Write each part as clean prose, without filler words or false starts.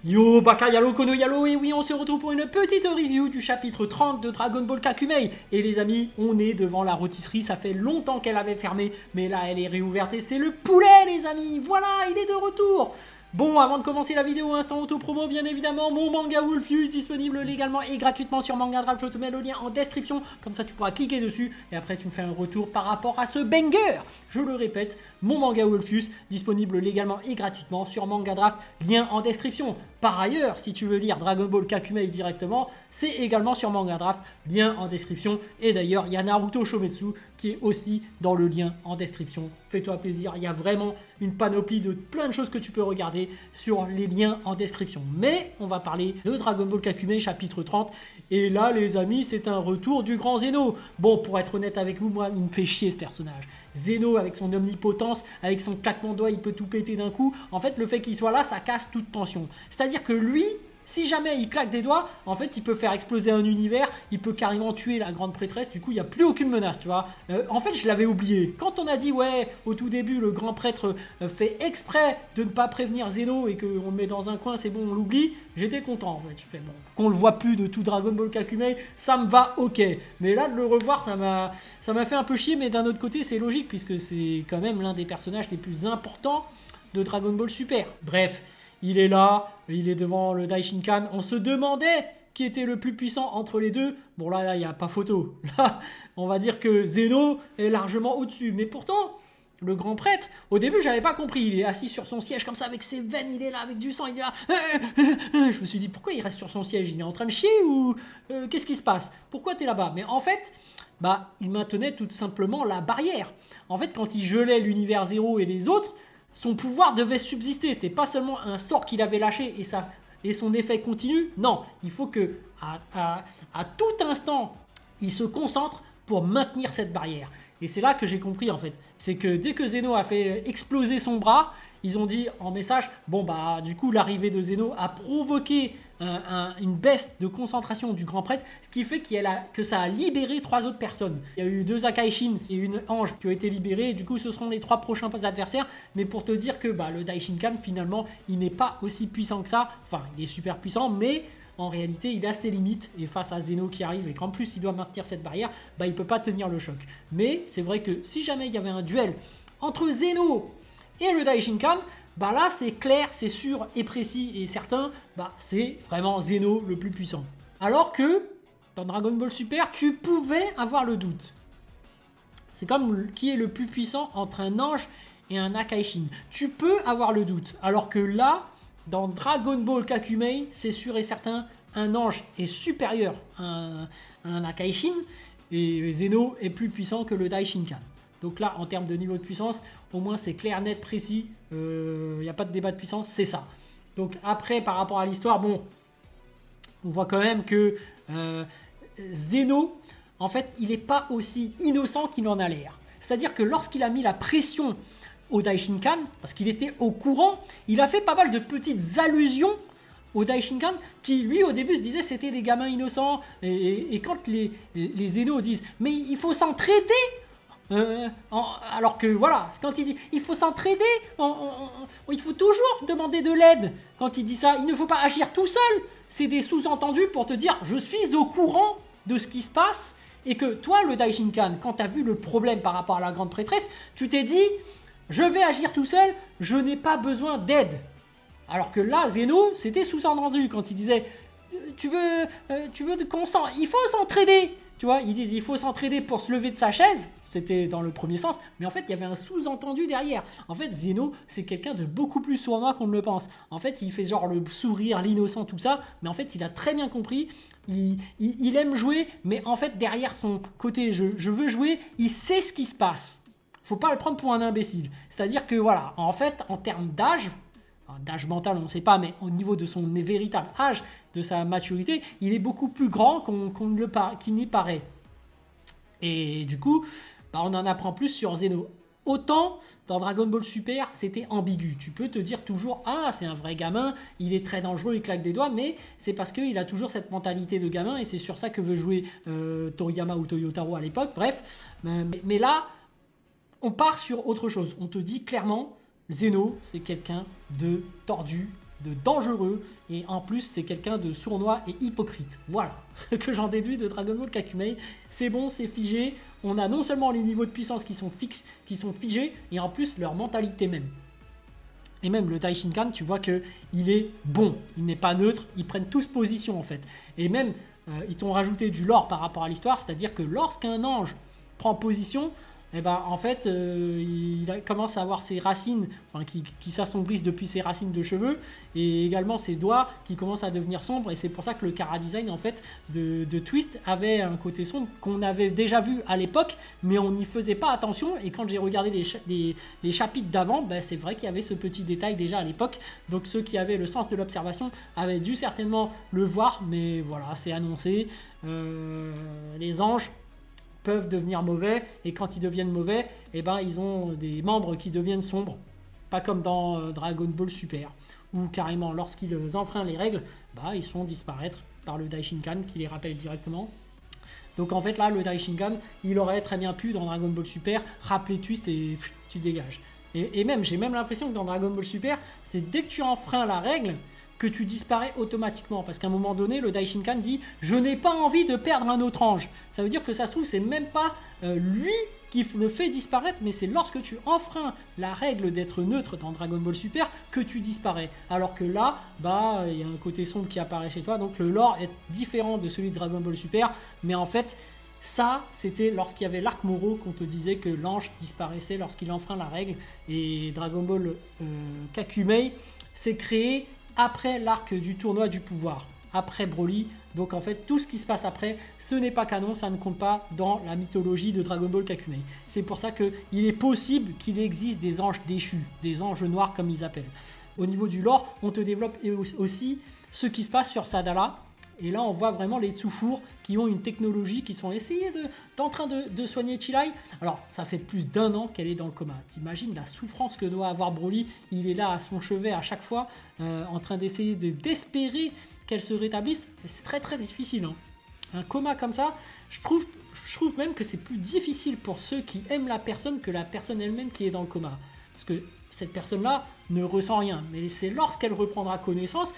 Yo, Baka Yalo, Kono Yalo, et oui, on se retrouve pour une petite review du chapitre 30 de Dragon Ball Kakumei. Et les amis, on est devant la rôtisserie, ça fait longtemps qu'elle avait fermé, mais là elle est réouverte et c'est le poulet les amis, voilà, il est de retour. Bon, avant de commencer la vidéo, instant auto-promo, bien évidemment, mon manga Wolfus, disponible légalement et gratuitement sur Manga Drive. Je te mets le lien en description, comme ça tu pourras cliquer dessus, et après tu me fais un retour par rapport à ce banger. Je le répète, mon manga Wolfus, disponible légalement et gratuitement sur Manga Draft, lien en description. Par ailleurs, si tu veux lire Dragon Ball Kakumei directement, c'est également sur Manga Draft, lien en description. Et d'ailleurs, il y a Naruto Shometsu qui est aussi dans le lien en description. Fais-toi plaisir, il y a vraiment une panoplie de plein de choses que tu peux regarder sur les liens en description. Mais on va parler de Dragon Ball Kakumei chapitre 30. Et là, les amis, c'est un retour du grand Zeno. Bon, pour être honnête avec vous, moi, il me fait chier ce personnage. Zeno, avec son omnipotence, avec son claquement de doigts, il peut tout péter d'un coup. En fait, le fait qu'il soit là, ça casse toute tension. C'est-à-dire que lui, si jamais il claque des doigts, en fait, il peut faire exploser un univers, il peut carrément tuer la grande prêtresse, du coup, il n'y a plus aucune menace, tu vois. En fait, je l'avais oublié. Quand on a dit, ouais, au tout début, le grand prêtre fait exprès de ne pas prévenir Zeno et qu'on le met dans un coin, c'est bon, on l'oublie, j'étais content, en fait. Je fais, bon, qu'on le voit plus de tout Dragon Ball Kakumei, ça me va, ok. Mais là, de le revoir, ça m'a fait un peu chier, mais d'un autre côté, c'est logique, puisque c'est quand même l'un des personnages les plus importants de Dragon Ball Super. Bref. Il est là, il est devant le Daishinkan. On se demandait qui était le plus puissant entre les deux. Bon là, il n'y a pas photo. Là, on va dire que Zeno est largement au-dessus. Mais pourtant, le grand prêtre, au début, j'avais pas compris. Il est assis sur son siège comme ça avec ses veines. Il est là avec du sang. Il est là. Je me suis dit, pourquoi il reste sur son siège? Il est en train de chier ou qu'est-ce qui se passe? Pourquoi tu es là-bas? Mais en fait, il maintenait tout simplement la barrière. En fait, quand il gelait l'univers zéro et les autres, son pouvoir devait subsister. C'était pas seulement un sort qu'il avait lâché et son effet continue. Non, il faut que à tout instant, il se concentre pour maintenir cette barrière. Et c'est là que j'ai compris en fait. C'est que dès que Zeno a fait exploser son bras, ils ont dit en message, bon du coup l'arrivée de Zeno a provoqué une baisse de concentration du grand prêtre, ce qui fait que ça a libéré 3 autres personnes. Il y a eu 2 Akaishin et une Ange qui ont été libérés, et du coup ce seront les 3 prochains adversaires. Mais pour te dire que le Daishinkan finalement il n'est pas aussi puissant que ça, enfin il est super puissant, mais en réalité il a ses limites, et face à Zeno qui arrive et qu'en plus il doit maintenir cette barrière, il peut pas tenir le choc. Mais c'est vrai que si jamais il y avait un duel entre Zeno et le Daishinkan, là c'est clair, c'est sûr et précis et certain, c'est vraiment Zeno le plus puissant. Alors que dans Dragon Ball Super, tu pouvais avoir le doute. C'est comme qui est le plus puissant entre un ange et un Akaishin. Tu peux avoir le doute. Alors que là, dans Dragon Ball Kakumei, c'est sûr et certain, un ange est supérieur à un Akaishin et Zeno est plus puissant que le Daishinkan. Donc là, en termes de niveau de puissance, au moins c'est clair, net, précis, il n'y a pas de débat de puissance, c'est ça. Donc après, par rapport à l'histoire, on voit quand même que Zeno, en fait, il n'est pas aussi innocent qu'il en a l'air. C'est-à-dire que lorsqu'il a mis la pression au Daishinkan, parce qu'il était au courant, il a fait pas mal de petites allusions au Daishinkan, qui lui au début se disait c'était des gamins innocents, et quand les Zeno disent mais il faut s'entraider, alors que voilà, quand il dit il faut s'entraider, il faut toujours demander de l'aide. Quand il dit ça, il ne faut pas agir tout seul. C'est des sous-entendus pour te dire je suis au courant de ce qui se passe, et que toi le Daishinkan, quand tu as vu le problème par rapport à la grande prêtresse, tu t'es dit je vais agir tout seul, je n'ai pas besoin d'aide. Alors que là Zeno, c'était sous-entendu quand il disait tu veux qu'on il faut s'entraider. Tu vois, ils disent il faut s'entraider pour se lever de sa chaise. C'était dans le premier sens. Mais en fait, il y avait un sous-entendu derrière. En fait, Zeno, c'est quelqu'un de beaucoup plus sournois qu'on ne le pense. En fait, il fait genre le sourire, l'innocent, tout ça. Mais en fait, il a très bien compris. Il aime jouer. Mais en fait, derrière son côté je veux jouer, il sait ce qui se passe. Faut pas le prendre pour un imbécile. C'est-à-dire que voilà, en fait, en termes d'âge mental, on ne sait pas, mais au niveau de son véritable âge, de sa maturité, il est beaucoup plus grand qu'il n'y paraît. Et du coup, on en apprend plus sur Zeno. Autant dans Dragon Ball Super, c'était ambigu. Tu peux te dire toujours, c'est un vrai gamin, il est très dangereux, il claque des doigts, mais c'est parce qu'il a toujours cette mentalité de gamin, et c'est sur ça que veut jouer Toriyama ou Toyotaro à l'époque. Bref, mais là, on part sur autre chose. On te dit clairement, Zeno, c'est quelqu'un de tordu, de dangereux, et en plus c'est quelqu'un de sournois et hypocrite. Voilà ce que j'en déduis de Dragon Ball Kakumei. C'est bon, c'est figé, on a non seulement les niveaux de puissance qui sont fixes, qui sont figés, et en plus leur mentalité même. Et même le Daishinkan, tu vois que il est bon, il n'est pas neutre, ils prennent tous position en fait. Et même, ils t'ont rajouté du lore par rapport à l'histoire, c'est-à-dire que lorsqu'un ange prend position, et ben, en fait, il commence à avoir ses racines enfin, qui s'assombrissent depuis ses racines de cheveux et également ses doigts qui commencent à devenir sombres. Et c'est pour ça que le chara design en fait, de Twist avait un côté sombre qu'on avait déjà vu à l'époque, mais on n'y faisait pas attention. Et quand j'ai regardé les chapitres d'avant, ben, c'est vrai qu'il y avait ce petit détail déjà à l'époque. Donc ceux qui avaient le sens de l'observation avaient dû certainement le voir, mais voilà, c'est annoncé. Les anges peuvent devenir mauvais, et quand ils deviennent mauvais, eh ben, ils ont des membres qui deviennent sombres, pas comme dans Dragon Ball Super, où carrément lorsqu'ils enfreignent les règles, bah, ils se font disparaître par le Daishinkan qui les rappelle directement. Donc en fait là, le Daishinkan, il aurait très bien pu dans Dragon Ball Super rappeler Twist et tu dégages. Et même, j'ai même l'impression que dans Dragon Ball Super, c'est dès que tu enfreins la règle, que tu disparais automatiquement. Parce qu'à un moment donné, le Daishinkan dit « Je n'ai pas envie de perdre un autre ange ». Ça veut dire que ça se trouve, c'est même pas lui qui le fait disparaître, mais c'est lorsque tu enfreins la règle d'être neutre dans Dragon Ball Super que tu disparais. Alors que là, bah, il y a un côté sombre qui apparaît chez toi, donc le lore est différent de celui de Dragon Ball Super, mais en fait, ça, c'était lorsqu'il y avait l'arc Moro qu'on te disait que l'ange disparaissait lorsqu'il enfreint la règle, et Dragon Ball Kakumei s'est créé après l'arc du tournoi du pouvoir, après Broly. Donc en fait, tout ce qui se passe après, ce n'est pas canon, ça ne compte pas dans la mythologie de Dragon Ball Kakumei. C'est pour ça qu'il est possible qu'il existe des anges déchus, des anges noirs comme ils appellent. Au niveau du lore, on te développe aussi ce qui se passe sur Sadala. Et là, on voit vraiment les Tsufour qui ont une technologie, qui sont essayés en train de soigner Chilai. Alors, ça fait plus d'1 an qu'elle est dans le coma. T'imagines la souffrance que doit avoir Broly. Il est là à son chevet à chaque fois, en train d'essayer d'espérer qu'elle se rétablisse. C'est très très difficile. Hein. Un coma comme ça, je trouve même que c'est plus difficile pour ceux qui aiment la personne que la personne elle-même qui est dans le coma. Parce que cette personne-là ne ressent rien. Mais c'est lorsqu'elle reprendra connaissance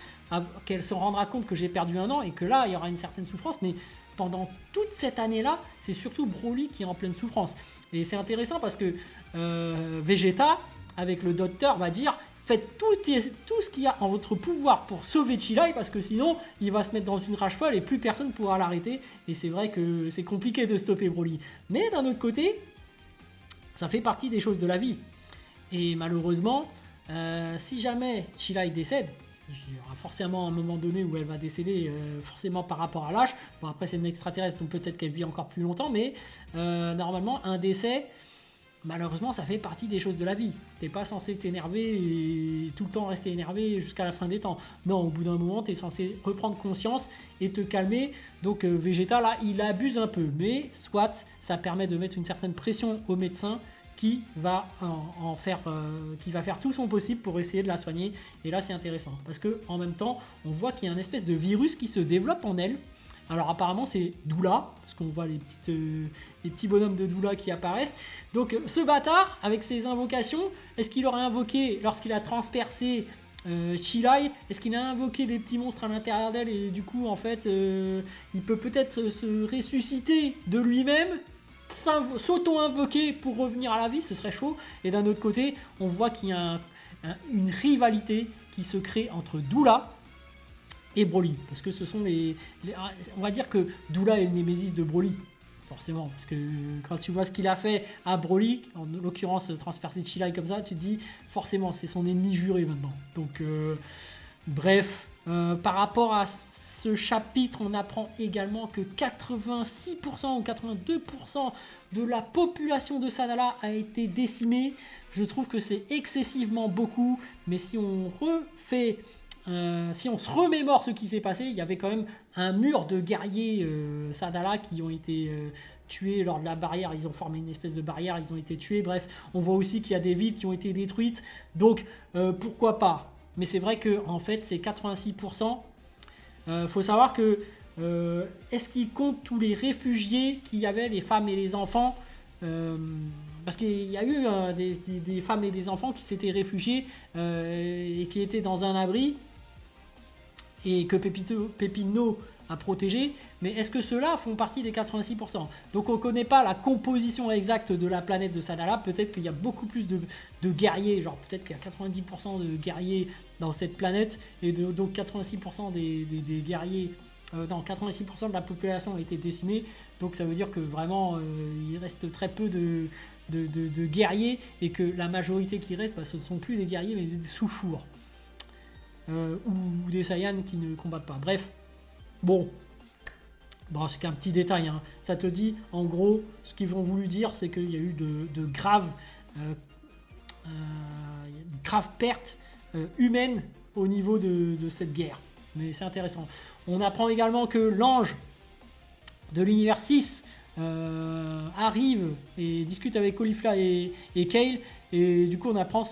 qu'elle se rendra compte que j'ai perdu 1 an et que là, il y aura une certaine souffrance. Mais pendant toute cette année-là, c'est surtout Broly qui est en pleine souffrance. Et c'est intéressant parce que Vegeta, avec le docteur, va dire « Faites tout ce qu'il y a en votre pouvoir pour sauver Chilai parce que sinon, il va se mettre dans une rage folle et plus personne ne pourra l'arrêter. » Et c'est vrai que c'est compliqué de stopper Broly. Mais d'un autre côté, ça fait partie des choses de la vie. Et malheureusement, si jamais Chilai décède, il y aura forcément un moment donné où elle va décéder, forcément par rapport à l'âge. Bon, après, c'est une extraterrestre, donc peut-être qu'elle vit encore plus longtemps, mais normalement, un décès, malheureusement, ça fait partie des choses de la vie. T'es pas censé t'énerver et tout le temps rester énervé jusqu'à la fin des temps. Non, au bout d'un moment, t'es censé reprendre conscience et te calmer. Donc, Vegeta, là, il abuse un peu, mais soit ça permet de mettre une certaine pression au médecin qui va qui va faire tout son possible pour essayer de la soigner. Et là, c'est intéressant parce que en même temps, on voit qu'il y a une espèce de virus qui se développe en elle. Alors apparemment, c'est Doula parce qu'on voit les petits bonhommes de Doula qui apparaissent. Donc, ce bâtard avec ses invocations, est-ce qu'il aurait invoqué lorsqu'il a transpercé Chilai, est-ce qu'il a invoqué des petits monstres à l'intérieur d'elle et du coup, en fait, il peut peut-être se ressusciter de lui-même, s'auto-invoquer pour revenir à la vie, ce serait chaud. Et d'un autre côté, on voit qu'il y a une rivalité qui se crée entre Doula et Broly, parce que ce sont on va dire que Doula est le némésis de Broly, forcément, parce que quand tu vois ce qu'il a fait à Broly, en l'occurrence transpercer Chilai comme ça, tu te dis forcément c'est son ennemi juré maintenant. Donc bref, par rapport à ce chapitre, on apprend également que 86% ou 82% de la population de Sadala a été décimée. Je trouve que c'est excessivement beaucoup, mais si on se remémore ce qui s'est passé, il y avait quand même un mur de guerriers Sadala qui ont été tués lors de la barrière. Ils ont formé une espèce de barrière, ils ont été tués. Bref, on voit aussi qu'il y a des villes qui ont été détruites. Donc, pourquoi pas? Mais c'est vrai que en fait, c'est 86%. Faut savoir que est-ce qu'ils comptent tous les réfugiés qu'il y avait, les femmes et les enfants, parce qu'il y a eu des femmes et des enfants qui s'étaient réfugiés et qui étaient dans un abri. et que Pépino a protégé, mais est-ce que ceux-là font partie des 86%? Donc on ne connaît pas la composition exacte de la planète de Sadala, peut-être qu'il y a beaucoup plus de guerriers, genre peut-être qu'il y a 90% de guerriers dans cette planète, et donc 86% des guerriers, non, 86% de la population a été décimée, donc ça veut dire que vraiment il reste très peu de guerriers, et que la majorité qui reste, ce ne sont plus des guerriers mais des sous-fours. Ou des Saiyans qui ne combattent pas. Bref, bon, c'est qu'un petit détail. Hein. Ça te dit, en gros, ce qu'ils ont voulu dire, c'est qu'il y a eu de graves pertes humaines au niveau de cette guerre. Mais c'est intéressant. On apprend également que l'ange de l'univers 6 arrive et discute avec Caulifla et Kale. Et du coup, on apprend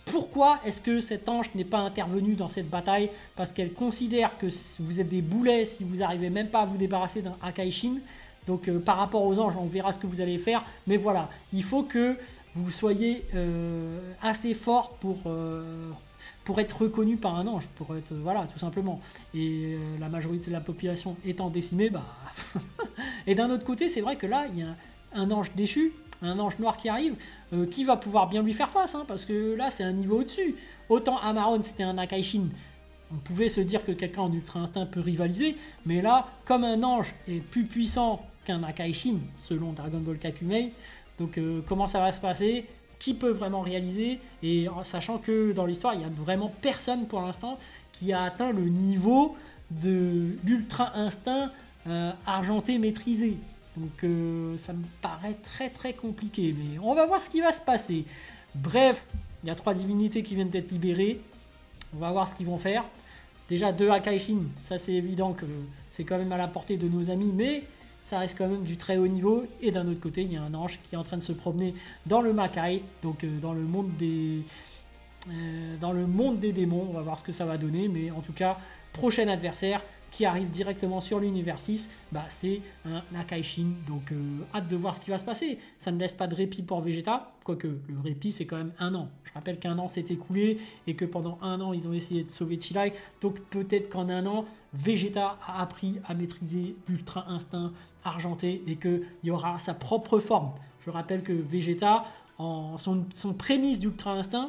pourquoi est-ce que cet ange n'est pas intervenu dans cette bataille? Parce qu'elle considère que vous êtes des boulets si vous n'arrivez même pas à vous débarrasser d'un Akaishin. Donc par rapport aux anges, on verra ce que vous allez faire. Mais voilà, il faut que vous soyez assez fort pour être reconnu par un ange. Pour être, voilà, tout simplement. Et la majorité de la population étant décimée, Et d'un autre côté, c'est vrai que là, il y a un ange déchu, un ange noir qui arrive, qui va pouvoir bien lui faire face, hein, parce que là c'est un niveau au-dessus. Autant Amaron c'était un Akaishin, on pouvait se dire que quelqu'un en Ultra Instinct peut rivaliser, mais là, comme un ange est plus puissant qu'un Akaishin, selon Dragon Ball Kakumei, donc comment ça va se passer? Qui peut vraiment réaliser? Et en sachant que dans l'histoire, il n'y a vraiment personne pour l'instant qui a atteint le niveau de l'Ultra Instinct argenté maîtrisé. Donc ça me paraît très très compliqué, mais on va voir ce qui va se passer. Bref, il y a 3 divinités qui viennent d'être libérées. On va voir ce qu'ils vont faire. Déjà 2 Akaishin, ça c'est évident que c'est quand même à la portée de nos amis, mais ça reste quand même du très haut niveau. Et d'un autre côté, il y a un ange qui est en train de se promener dans le Makai, donc dans le monde des démons. On va voir ce que ça va donner, mais en tout cas, prochain adversaire qui arrive directement sur l'univers 6, c'est un Akaishin. Donc hâte de voir ce qui va se passer. Ça ne laisse pas de répit pour Vegeta, quoique le répit c'est quand même 1 an. Je rappelle qu'un an s'est écoulé et que pendant 1 an ils ont essayé de sauver Chilai. Donc peut-être qu'en 1 an, Vegeta a appris à maîtriser l'Ultra Instinct argenté et qu'il y aura sa propre forme. Je rappelle que Vegeta, son prémisse d'Ultra Instinct,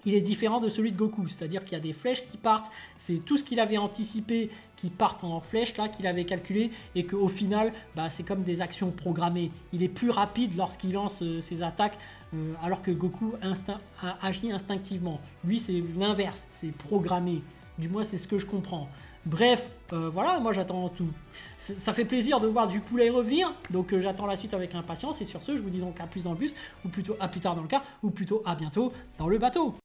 il est différent de celui de Goku, c'est-à-dire qu'il y a des flèches qui partent, c'est tout ce qu'il avait anticipé qui partent en flèches là, qu'il avait calculé, et qu'au final, c'est comme des actions programmées. Il est plus rapide lorsqu'il lance ses attaques, alors que Goku agit instinctivement. Lui, c'est l'inverse, c'est programmé. Du moins, c'est ce que je comprends. Bref, voilà, moi j'attends tout. Ça fait plaisir de voir du poulet revenir, donc j'attends la suite avec impatience. Et sur ce, je vous dis donc à plus dans le bus, ou plutôt à plus tard dans le car, ou plutôt à bientôt dans le bateau.